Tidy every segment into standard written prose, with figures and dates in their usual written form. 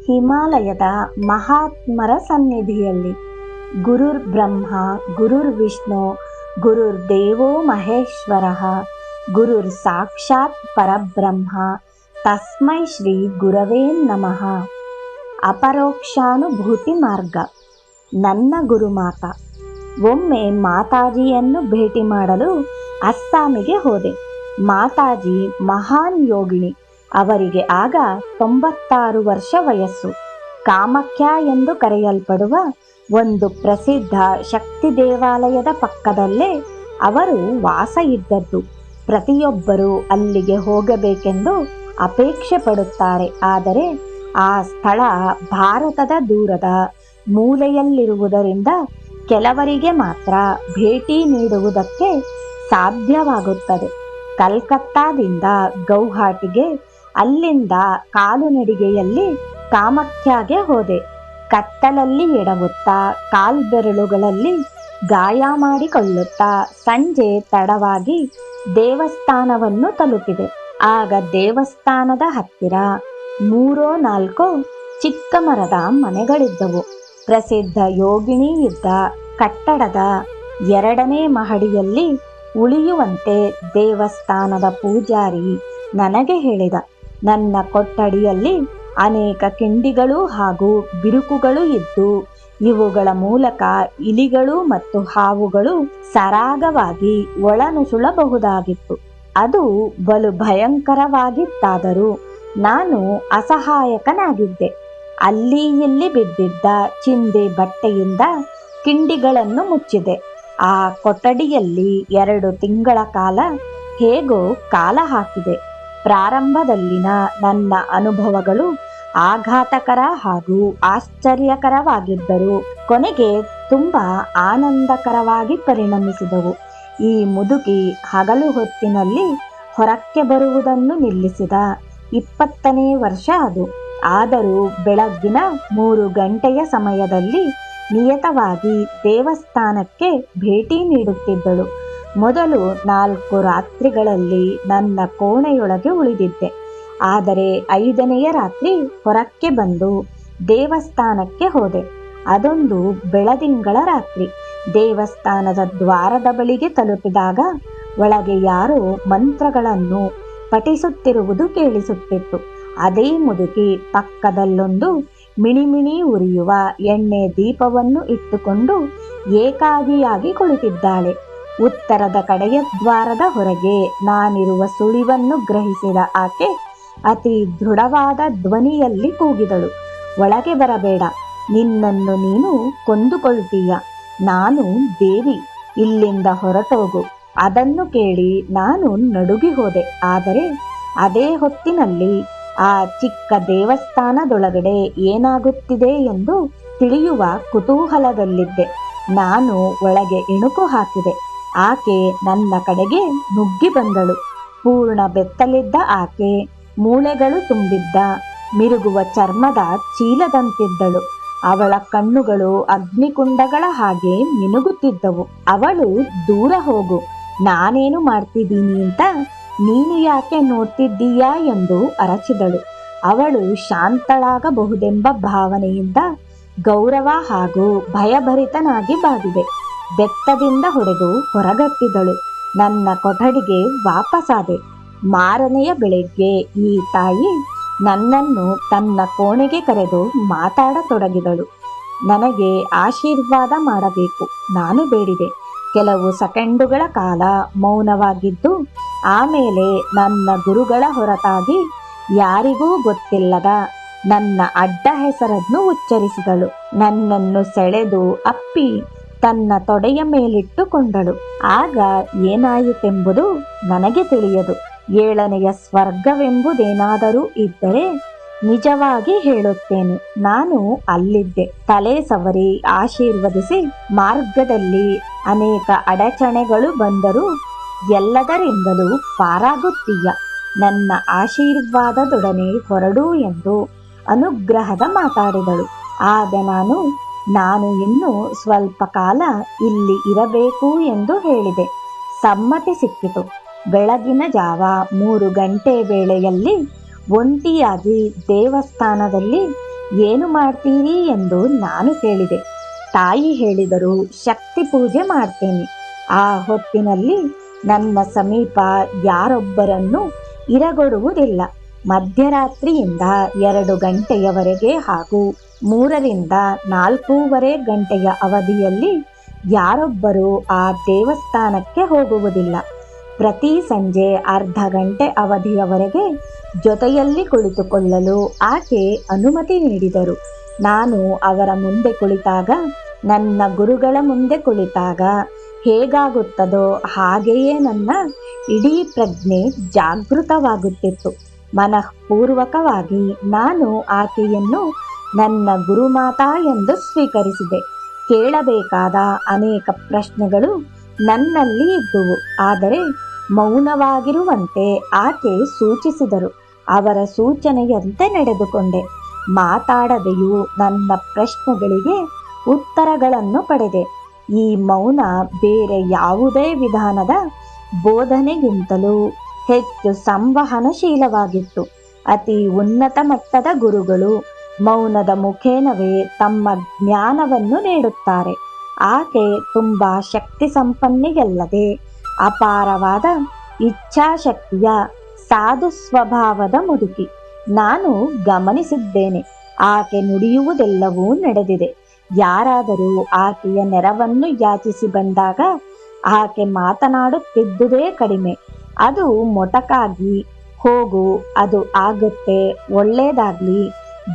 ಹಿಮಾಲಯದ ಮಹಾತ್ಮರ ಸನ್ನಿಧಿಯಲ್ಲಿ ಗುರುರ್ ಬ್ರಹ್ಮ ಗುರುರ್ ವಿಷ್ಣು ಗುರುರ್ ದೇವೋ ಮಹೇಶ್ವರಃ ಗುರುರ್ ಸಾಕ್ಷಾತ್ ಪರಬ್ರಹ್ಮ ತಸ್ಮೈ ಶ್ರೀ ಗುರವೇ ನಮಃ. ಅಪರೋಕ್ಷಾನುಭೂತಿ ಮಾರ್ಗ. ನನ್ನ ಗುರುಮಾತಾ. ಒಮ್ಮೆ ಮಾತಾಜಿಯನ್ನು ಭೇಟಿ ಮಾಡಲು ಅಸ್ಸಾಮಿಗೆ ಹೋದೆ. ಮಾತಾಜಿ ಮಹಾನ್ ಯೋಗಿನಿ. ಅವರಿಗೆ ಆಗ 96 ವರ್ಷ ವಯಸ್ಸು. ಕಾಮಖ್ಯ ಎಂದು ಕರೆಯಲ್ಪಡುವ ಒಂದು ಪ್ರಸಿದ್ಧ ಶಕ್ತಿ ದೇವಾಲಯದ ಪಕ್ಕದಲ್ಲೇ ಅವರು ವಾಸ ಇದ್ದದ್ದು. ಪ್ರತಿಯೊಬ್ಬರೂ ಅಲ್ಲಿಗೆ ಹೋಗಬೇಕೆಂದು ಅಪೇಕ್ಷೆ ಪಡುತ್ತಾರೆ. ಆದರೆ ಆ ಸ್ಥಳ ಭಾರತದ ದೂರದ ಮೂಲೆಯಲ್ಲಿರುವುದರಿಂದ ಕೆಲವರಿಗೆ ಮಾತ್ರ ಭೇಟಿ ನೀಡುವುದಕ್ಕೆ ಸಾಧ್ಯವಾಗುತ್ತದೆ. ಕಲ್ಕತ್ತಾದಿಂದ ಗೌಹಾಟಿಗೆ, ಅಲ್ಲಿಂದ ಕಾಲುನಡಿಗೆಯಲ್ಲಿ ಕಾಮಖ್ಯಾಗೆ ಹೋದೆ. ಕತ್ತಲಲ್ಲಿ ಎಡವುತ್ತಾ ಕಾಲ್ಬೆರಳುಗಳಲ್ಲಿ ಗಾಯ ಮಾಡಿಕೊಳ್ಳುತ್ತಾ ಸಂಜೆ ತಡವಾಗಿ ದೇವಸ್ಥಾನವನ್ನು ತಲುಪಿದೆ. ಆಗ ದೇವಸ್ಥಾನದ ಹತ್ತಿರ 3-4 ಚಿಕ್ಕ ಮರದ ಮನೆಗಳಿದ್ದವು. ಪ್ರಸಿದ್ಧ ಯೋಗಿನಿ ಇದ್ದ ಕಟ್ಟಡದ 2ನೇ ಮಹಡಿಯಲ್ಲಿ ಉಳಿಯುವಂತೆ ದೇವಸ್ಥಾನದ ಪೂಜಾರಿ ನನಗೆ ಹೇಳಿದ. ನನ್ನ ಕೊಠಡಿಯಲ್ಲಿ ಅನೇಕ ಕಿಂಡಿಗಳು ಹಾಗೂ ಬಿರುಕುಗಳು ಇದ್ದು ಇವುಗಳ ಮೂಲಕ ಇಲಿಗಳು ಮತ್ತು ಹಾವುಗಳು ಸರಾಗವಾಗಿ ಒಳನುಸುಳಬಹುದಾಗಿತ್ತು. ಅದು ಬಲು ಭಯಂಕರವಾಗಿತ್ತಾದರೂ ನಾನು ಅಸಹಾಯಕನಾಗಿದ್ದೆ. ಅಲ್ಲಿ ಇಲ್ಲಿ ಬಿದ್ದಿದ್ದ ಚಿಂದಿ ಬಟ್ಟೆಯಿಂದ ಕಿಂಡಿಗಳನ್ನು ಮುಚ್ಚಿದೆ. ಆ ಕೊಠಡಿಯಲ್ಲಿ 2 ತಿಂಗಳ ಕಾಲ ಹೇಗೋ ಕಾಲ ಹಾಕಿದೆ. ಪ್ರಾರಂಭದಲ್ಲಿನ ನನ್ನ ಅನುಭವಗಳು ಆಘಾತಕರ ಹಾಗೂ ಆಶ್ಚರ್ಯಕರವಾಗಿದ್ದರೂ ಕೊನೆಗೆ ತುಂಬಾ ಆನಂದಕರವಾಗಿ ಪರಿಣಮಿಸಿದವು. ಈ ಮುದುಕಿ ಹಗಲು ಹೊತ್ತಿನಲ್ಲಿ ಹೊರಕ್ಕೆ ಬರುವುದನ್ನು ನಿಲ್ಲಿಸಿದ 20ನೇ ವರ್ಷ ಅದು. ಆದರೂ ಬೆಳಗ್ಗಿನ 3 ಗಂಟೆಯ ಸಮಯದಲ್ಲಿ ನಿಯತವಾಗಿ ದೇವಸ್ಥಾನಕ್ಕೆ ಭೇಟಿ ನೀಡುತ್ತಿದ್ದಳು. ಮೊದಲು 4 ರಾತ್ರಿಗಳಲ್ಲಿ ನನ್ನ ಕೋಣೆಯೊಳಗೆ ಉಳಿದಿದ್ದೆ. ಆದರೆ 5ನೆಯ ರಾತ್ರಿ ಹೊರಕ್ಕೆ ಬಂದು ದೇವಸ್ಥಾನಕ್ಕೆ ಹೋದೆ. ಅದೊಂದು ಬೆಳದಿಂಗಳ ರಾತ್ರಿ. ದೇವಸ್ಥಾನದ ದ್ವಾರದ ಬಳಿಗೆ ತಲುಪಿದಾಗ ಒಳಗೆ ಯಾರೋ ಮಂತ್ರಗಳನ್ನು ಪಠಿಸುತ್ತಿರುವುದು ಕೇಳಿಸುತ್ತಿತ್ತು. ಅದೇ ಮುದುಕಿ ಪಕ್ಕದಲ್ಲೊಂದು ಮಿಣಿಮಿಣಿ ಉರಿಯುವ ಎಣ್ಣೆ ದೀಪವನ್ನು ಇಟ್ಟುಕೊಂಡು ಏಕಾಗಿಯಾಗಿ ಕುಳಿತಿದ್ದಾಳೆ. ಉತ್ತರದ ಕಡೆಯ ದ್ವಾರದ ಹೊರಗೆ ನಾನಿರುವ ಸುಳಿವನ್ನು ಗ್ರಹಿಸಿದ ಆಕೆ ಅತಿ ದೃಢವಾದ ಧ್ವನಿಯಲ್ಲಿ ಕೂಗಿದಳು, ಒಳಗೆ ಬರಬೇಡ, ನಿನ್ನನ್ನು ನೀನು ಕೊಂದುಕೊಳ್ತೀಯ. ನಾನು ದೇವಿ, ಇಲ್ಲಿಂದ ಹೊರಟೋಗು. ಅದನ್ನು ಕೇಳಿ ನಾನು ನಡುಗಿ ಹೋದೆ. ಆದರೆ ಅದೇ ಹೊತ್ತಿನಲ್ಲಿ ಆ ಚಿಕ್ಕ ದೇವಸ್ಥಾನದೊಳಗಡೆ ಏನಾಗುತ್ತಿದೆ ಎಂದು ತಿಳಿಯುವ ಕುತೂಹಲದಲ್ಲಿದ್ದೆ. ನಾನು ಒಳಗೆ ಇಣುಕು ಹಾಕಿದೆ. ಆಕೆ ನನ್ನ ಕಡೆಗೆ ನುಗ್ಗಿ ಬಂದಳು. ಪೂರ್ಣ ಬೆತ್ತಲಿದ್ದ ಆಕೆ ಮೂಳೆಗಳು ತುಂಬಿದ್ದ ಮಿರುಗುವ ಚರ್ಮದ ಚೀಲದಂತಿದ್ದಳು. ಅವಳ ಕಣ್ಣುಗಳು ಅಗ್ನಿಕುಂಡಗಳ ಹಾಗೆ ಮಿನುಗುತ್ತಿದ್ದವು. ಅವಳು, ದೂರ ಹೋಗು, ನಾನೇನು ಮಾಡ್ತಿದ್ದೀನಿ ಅಂತ ನೀನು ಯಾಕೆ ನೋಡ್ತಿದ್ದೀಯಾ ಎಂದು ಅರಚಿದಳು. ಅವಳು ಶಾಂತಳಾಗಬಹುದೆಂಬ ಭಾವನೆಯಿಂದ ಗೌರವ ಹಾಗೂ ಭಯಭರಿತನಾಗಿ ಬಾಗಿದೆ. ಬೆತ್ತದಿಂದ ಹೊಡೆದು ಹೊರಗಟ್ಟಿದಳು. ನನ್ನ ಕೊಠಡಿಗೆ ವಾಪಸಾದೆ. ಮಾರನೆಯ ಬೆಳಗ್ಗೆ ಈ ತಾಯಿ ನನ್ನನ್ನು ತನ್ನ ಕೋಣೆಗೆ ಕರೆದು ಮಾತಾಡತೊಡಗಿದಳು. ನನಗೆ ಆಶೀರ್ವಾದ ಮಾಡಬೇಕು ನಾನು ಬೇಡಿದೆ. ಕೆಲವು ಸೆಕೆಂಡುಗಳ ಕಾಲ ಮೌನವಾಗಿದ್ದು ಆಮೇಲೆ ನನ್ನ ಗುರುಗಳ ಹೊರತಾಗಿ ಯಾರಿಗೂ ಗೊತ್ತಿಲ್ಲದ ನನ್ನ ಅಡ್ಡ ಹೆಸರನ್ನು ಉಚ್ಚರಿಸಿದಳು. ನನ್ನನ್ನು ಸೆಳೆದು ಅಪ್ಪಿ ತನ್ನ ತೊಡೆಯ ಮೇಲಿಟ್ಟುಕೊಂಡಳು. ಆಗ ಏನಾಯಿತೆಂಬುದು ನನಗೆ ತಿಳಿಯದು. 7ನೆಯ ಸ್ವರ್ಗವೆಂಬುದೇನಾದರೂ ಇದ್ದರೆ ನಿಜವಾಗಿ ಹೇಳುತ್ತೇನೆ. ನಾನು ಅಲ್ಲಿದ್ದೆ. ತಲೆ ಸವರಿ ಆಶೀರ್ವದಿಸಿ ಮಾರ್ಗದಲ್ಲಿ ಅನೇಕ ಅಡಚಣೆಗಳು ಬಂದರೂ ಎಲ್ಲದರಿಂದಲೂ ಪಾರಾಗುತ್ತೀಯ. ನನ್ನ ಆಶೀರ್ವಾದದೊಡನೆ ಹೊರಡು ಎಂದು ಅನುಗ್ರಹದ ಮಾತಾಡಿದಳು. ಆಗ ನಾನು ಇನ್ನೂ ಸ್ವಲ್ಪ ಕಾಲ ಇಲ್ಲಿ ಇರಬೇಕು ಎಂದು ಹೇಳಿದೆ. ಸಮ್ಮತಿ ಸಿಕ್ಕಿತು. ಬೆಳಗಿನ ಜಾವ 3 ಗಂಟೆ ವೇಳೆಯಲ್ಲಿ ಒಂಟಿಯಾಗಿ ದೇವಸ್ಥಾನದಲ್ಲಿ ಏನು ಮಾಡ್ತೀರಿ ಎಂದು ನಾನು ಕೇಳಿದೆ. ತಾಯಿ ಹೇಳಿದರು, ಶಕ್ತಿ ಪೂಜೆ ಮಾಡ್ತೇನೆ. ಆ ಹೊತ್ತಿನಲ್ಲಿ ನನ್ನ ಸಮೀಪ ಯಾರೊಬ್ಬರನ್ನು ಇರಗೊಡುವುದಿಲ್ಲ. ಮಧ್ಯರಾತ್ರಿಯಿಂದ 2 ಗಂಟೆಯವರೆಗೆ ಹಾಗೂ 3ರಿಂದ 4:15 ಗಂಟೆಯ ಅವಧಿಯಲ್ಲಿ ಯಾರೊಬ್ಬರೂ ಆ ದೇವಸ್ಥಾನಕ್ಕೆ ಹೋಗುವುದಿಲ್ಲ. ಪ್ರತಿ ಸಂಜೆ ಅರ್ಧ ಗಂಟೆ ಅವಧಿಯವರೆಗೆ ಜೊತೆಯಲ್ಲಿ ಕುಳಿತುಕೊಳ್ಳಲು ಆಕೆ ಅನುಮತಿ ನೀಡಿದರು. ನಾನು ಅವರ ಮುಂದೆ ಕುಳಿತಾಗ, ನನ್ನ ಗುರುಗಳ ಮುಂದೆ ಕುಳಿತಾಗ ಹೇಗಾಗುತ್ತದೋ ಹಾಗೆಯೇ ನನ್ನ ಇಡೀ ಪ್ರಜ್ಞೆ ಜಾಗೃತವಾಗುತ್ತಿತ್ತು. ಮನಃಪೂರ್ವಕವಾಗಿ ನಾನು ಆಕೆಯನ್ನು ನನ್ನ ಗುರುಮಾತಾ ಎಂದು ಸ್ವೀಕರಿಸಿದೆ. ಕೇಳಬೇಕಾದ ಅನೇಕ ಪ್ರಶ್ನೆಗಳು ನನ್ನಲ್ಲಿ ಇದ್ದುವು. ಆದರೆ ಮೌನವಾಗಿರುವಂತೆ ಆಕೆ ಸೂಚಿಸಿದರು. ಅವರ ಸೂಚನೆಯಂತೆ ನಡೆದುಕೊಂಡೆ. ಮಾತಾಡದೆಯೂ ನನ್ನ ಪ್ರಶ್ನೆಗಳಿಗೆ ಉತ್ತರಗಳನ್ನು ಪಡೆದೆ. ಈ ಮೌನ ಬೇರೆ ಯಾವುದೇ ವಿಧಾನದ ಬೋಧನೆಗಿಂತಲೂ ಹೆಚ್ಚು ಸಂವಹನಶೀಲವಾಗಿತ್ತು. ಅತಿ ಉನ್ನತ ಮಟ್ಟದ ಗುರುಗಳು ಮೌನದ ಮುಖೇನವೇ ತಮ್ಮ ಜ್ಞಾನವನ್ನು ನೀಡುತ್ತಾರೆ. ಆಕೆ ತುಂಬ ಶಕ್ತಿ ಸಂಪನ್ನೆಯಲ್ಲದೆ ಅಪಾರವಾದ ಇಚ್ಛಾಶಕ್ತಿಯ ಸಾಧು ಸ್ವಭಾವದ ಮುದುಕಿ. ನಾನು ಗಮನಿಸಿದ್ದೇನೆ. ಆಕೆ ನುಡಿಯುವುದೆಲ್ಲವೂ ನಡೆದಿದೆ. ಯಾರಾದರೂ ಆಕೆಯ ನೆರವನ್ನು ಯಾಚಿಸಿ ಬಂದಾಗ ಆಕೆ ಮಾತನಾಡುತ್ತಿದ್ದುದೇ ಕಡಿಮೆ. ಅದು ಮೊಟಕಾಗಿ, ಹೋಗು, ಅದು ಆಗುತ್ತೆ, ಒಳ್ಳೇದಾಗ್ಲಿ,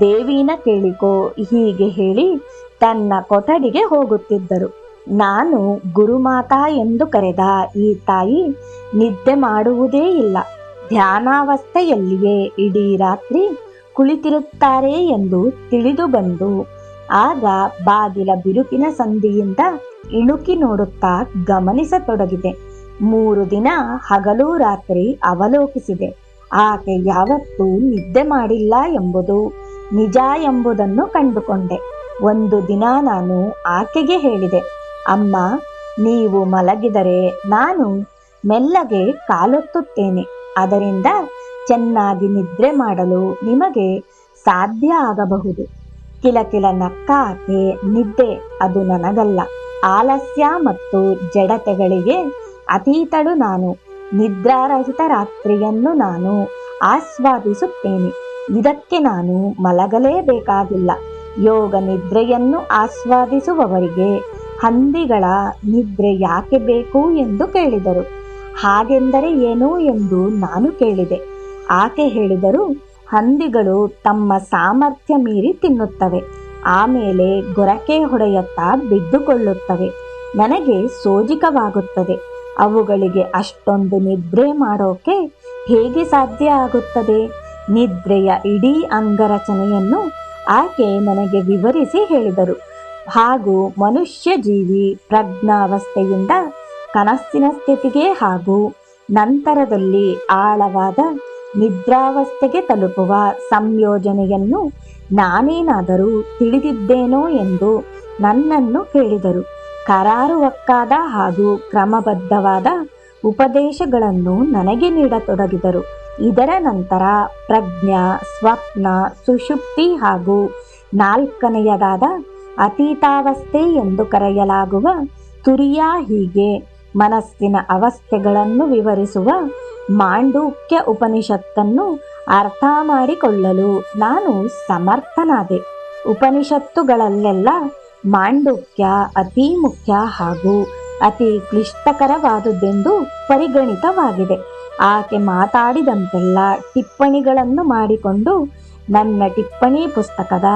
ದೇವಿನ ಕೇಳಿಕೋ, ಹೀಗೆ ಹೇಳಿ ತನ್ನ ಕೊಠಡಿಗೆ ಹೋಗುತ್ತಿದ್ದರು. ನಾನು ಗುರುಮಾತಾ ಎಂದು ಕರೆದ ಈ ತಾಯಿ ನಿದ್ದೆ ಮಾಡುವುದೇ ಇಲ್ಲ. ಧ್ಯಾನಾವಸ್ಥೆಯಲ್ಲಿಯೇ ಇಡೀ ರಾತ್ರಿ ಕುಳಿತಿರುತ್ತಾರೆ ಎಂದು ತಿಳಿದು ಬಂದು ಆಗ ಬಾಗಿಲ ಬಿರುಕಿನ ಸಂದಿಯಿಂದ ಇಣುಕಿ ನೋಡುತ್ತಾ ಗಮನಿಸತೊಡಗಿದೆ. 3 ದಿನ ಹಗಲು ರಾತ್ರಿ ಅವಲೋಕಿಸಿದೆ. ಆಕೆ ಯಾವತ್ತೂ ನಿದ್ದೆ ಮಾಡಿಲ್ಲ ಎಂಬುದು ನಿಜ ಎಂಬುದನ್ನು ಕಂಡುಕೊಂಡೆ. ಒಂದು ದಿನ ನಾನು ಆಕೆಗೆ ಹೇಳಿದೆ, ಅಮ್ಮ, ನೀವು ಮಲಗಿದರೆ ನಾನು ಮೆಲ್ಲಗೆ ಕಾಲೊತ್ತುತ್ತೇನೆ. ಅದರಿಂದ ಚೆನ್ನಾಗಿ ನಿದ್ರೆ ಮಾಡಲು ನಿಮಗೆ ಸಾಧ್ಯ ಆಗಬಹುದು. ಕಿಲಕಿಲ ನಕ್ಕ ಆಕೆ, ನಿದ್ದೆ ಅದು ನನಗಲ್ಲ. ಆಲಸ್ಯ ಮತ್ತು ಜಡತೆಗಳಿಗೆ ಅತೀತಳು ನಾನು. ನಿದ್ರಾರಹಿತ ರಾತ್ರಿಯನ್ನು ನಾನು ಆಸ್ವಾದಿಸುತ್ತೇನೆ. ಇದಕ್ಕೆ ನಾನು ಮಲಗಲೇಬೇಕಾಗಿಲ್ಲ. ಯೋಗ ನಿದ್ರೆಯನ್ನು ಆಸ್ವಾದಿಸುವವರಿಗೆ ಹಂದಿಗಳ ನಿದ್ರೆ ಯಾಕೆ ಬೇಕು ಎಂದು ಕೇಳಿದರು. ಹಾಗೆಂದರೆ ಏನು ಎಂದು ನಾನು ಕೇಳಿದೆ. ಆಕೆ ಹೇಳಿದರು, ಹಂದಿಗಳು ತಮ್ಮ ಸಾಮರ್ಥ್ಯ ಮೀರಿ ತಿನ್ನುತ್ತವೆ. ಆಮೇಲೆ ಗೊರಕೆ ಹೊಡೆಯುತ್ತಾ ಬಿದ್ದುಕೊಳ್ಳುತ್ತವೆ. ನನಗೆ ಸೋಜಿಕವಾಗುತ್ತದೆ. ಅವುಗಳಿಗೆ ಅಷ್ಟೊಂದು ನಿದ್ರೆ ಮಾಡೋಕೆ ಹೇಗೆ ಸಾಧ್ಯ ಆಗುತ್ತದೆ? ನಿದ್ರೆಯ ಇಡೀ ಅಂಗರಚನೆಯನ್ನು ಆಕೆ ನನಗೆ ವಿವರಿಸಿ ಹೇಳಿದರು. ಹಾಗೂ ಮನುಷ್ಯ ಜೀವಿ ಪ್ರಜ್ಞಾವಸ್ಥೆಯಿಂದ ಕನಸಿನ ಸ್ಥಿತಿಗೆ ಹಾಗೂ ನಂತರದಲ್ಲಿ ಆಳವಾದ ನಿದ್ರಾವಸ್ಥೆಗೆ ತಲುಪುವ ಸಂಯೋಜನೆಯನ್ನು ನಾನೇನಾದರೂ ತಿಳಿದಿದ್ದೇನೋ ಎಂದು ನನ್ನನ್ನು ಕೇಳಿದರು. ಕರಾರುವಕ್ಕಾದ ಹಾಗೂ ಕ್ರಮಬದ್ಧವಾದ ಉಪದೇಶಗಳನ್ನು ನನಗೆ ನೀಡತೊಡಗಿದರು. ಇದರ ನಂತರ ಪ್ರಜ್ಞಾ, ಸ್ವಪ್ನ, ಸುಷುಪ್ತಿ ಹಾಗೂ 4ನೆಯದಾದ ಅತೀತಾವಸ್ಥೆ ಎಂದು ಕರೆಯಲಾಗುವ ತುರಿಯ, ಹೀಗೆ ಮನಸ್ಸಿನ ಅವಸ್ಥೆಗಳನ್ನು ವಿವರಿಸುವ ಮಾಂಡೂಕ್ಯ ಉಪನಿಷತ್ತನ್ನು ಅರ್ಥ ಮಾಡಿಕೊಳ್ಳಲು ನಾನು ಸಮರ್ಥನಾದೆ. ಉಪನಿಷತ್ತುಗಳಲ್ಲೆಲ್ಲ ಮಾಂಡೂಕ್ಯ ಅತಿ ಮುಖ್ಯ ಹಾಗೂ ಅತಿ ಕ್ಲಿಷ್ಟಕರವಾದುದೆಂದು ಪರಿಗಣಿತವಾಗಿದೆ. ಆಕೆ ಮಾತಾಡಿದಂತೆಲ್ಲ ಟಿಪ್ಪಣಿಗಳನ್ನು ಮಾಡಿಕೊಂಡು ನನ್ನ ಟಿಪ್ಪಣಿ ಪುಸ್ತಕದ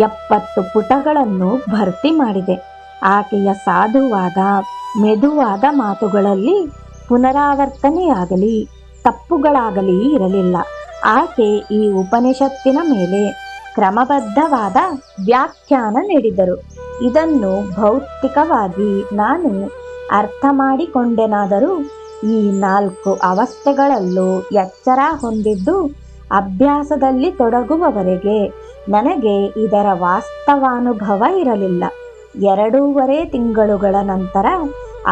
70 ಪುಟಗಳನ್ನು ಭರ್ತಿ ಮಾಡಿದೆ. ಆಕೆಯ ಸಾಧುವಾದ ಮೆದುವಾದ ಮಾತುಗಳಲ್ಲಿ ಪುನರಾವರ್ತನೆಯಾಗಲಿ ತಪ್ಪುಗಳಾಗಲಿ ಇರಲಿಲ್ಲ. ಆಕೆ ಈ ಉಪನಿಷತ್ತಿನ ಮೇಲೆ ಕ್ರಮಬದ್ಧವಾದ ವ್ಯಾಖ್ಯಾನ ನೀಡಿದರು. ಇದನ್ನು ಭೌತಿಕವಾಗಿ ನಾನು ಅರ್ಥ ಮಾಡಿಕೊಂಡೆನಾದರೂ ಈ 4 ಅವಸ್ಥೆಗಳಲ್ಲೂ ಎಚ್ಚರ ಹೊಂದಿದ್ದು ಅಭ್ಯಾಸದಲ್ಲಿ ತೊಡಗುವವರೆಗೆ ನನಗೆ ಇದರ ವಾಸ್ತವಾನುಭವ ಇರಲಿಲ್ಲ. 2.5 ತಿಂಗಳುಗಳ ನಂತರ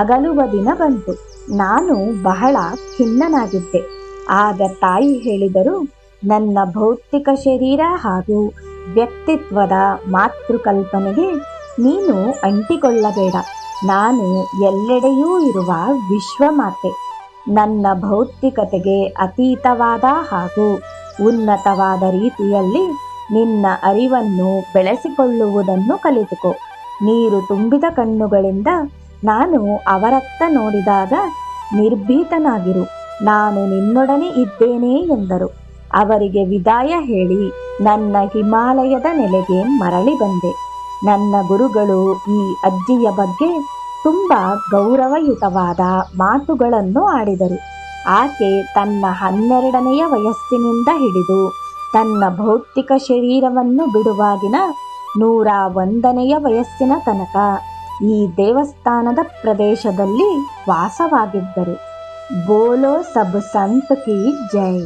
ಅಗಲುವ ದಿನ ಬಂತು. ನಾನು ಬಹಳ ಖಿನ್ನನಾಗಿದ್ದೆ. ಆಗ ತಾಯಿ ಹೇಳಿದರು, ನನ್ನ ಭೌತಿಕ ಶರೀರ ಹಾಗೂ ವ್ಯಕ್ತಿತ್ವದ ಮಾತೃಕಲ್ಪನೆಗೆ ನೀನು ಅಂಟಿಕೊಳ್ಳಬೇಡ. ನಾನು ಎಲ್ಲೆಡೆಯೂ ಇರುವ ವಿಶ್ವಮಾತೆ. ನನ್ನ ಭೌತಿಕತೆಗೆ ಅತೀತವಾದ ಹಾಗೂ ಉನ್ನತವಾದ ರೀತಿಯಲ್ಲಿ ನಿನ್ನ ಅರಿವನ್ನು ಬೆಳೆಸಿಕೊಳ್ಳುವುದನ್ನು ಕಲಿತುಕೋ. ನೀರು ತುಂಬಿದ ಕಣ್ಣುಗಳಿಂದ ನಾನು ಅವರತ್ತ ನೋಡಿದಾಗ ನಿರ್ಭೀತನಾಗಿರು, ನಾನು ನಿನ್ನೊಡನೆ ಇದ್ದೇನೆ ಎಂದರು. ಅವರಿಗೆ ವಿದಾಯ ಹೇಳಿ ನನ್ನ ಹಿಮಾಲಯದ ನೆಲೆಗೆ ಮರಳಿ ಬಂದೆ. ನನ್ನ ಗುರುಗಳು ಈ ಅಜ್ಜಿಯ ಬಗ್ಗೆ ತುಂಬ ಗೌರವಯುತವಾದ ಮಾತುಗಳನ್ನು ಆಡಿದರು. ಆಕೆ ತನ್ನ 12ನೆಯ ವಯಸ್ಸಿನಿಂದ ಹಿಡಿದು ತನ್ನ ಭೌತಿಕ ಶರೀರವನ್ನು ಬಿಡುವಾಗಿನ 101ನೆಯ ವಯಸ್ಸಿನ ತನಕ ಈ ದೇವಸ್ಥಾನದ ಪ್ರದೇಶದಲ್ಲಿ ವಾಸವಾಗಿದ್ದರು. ಬೋಲೋ ಸಬ್ ಸಂತ್ ಕಿ ಜೈ.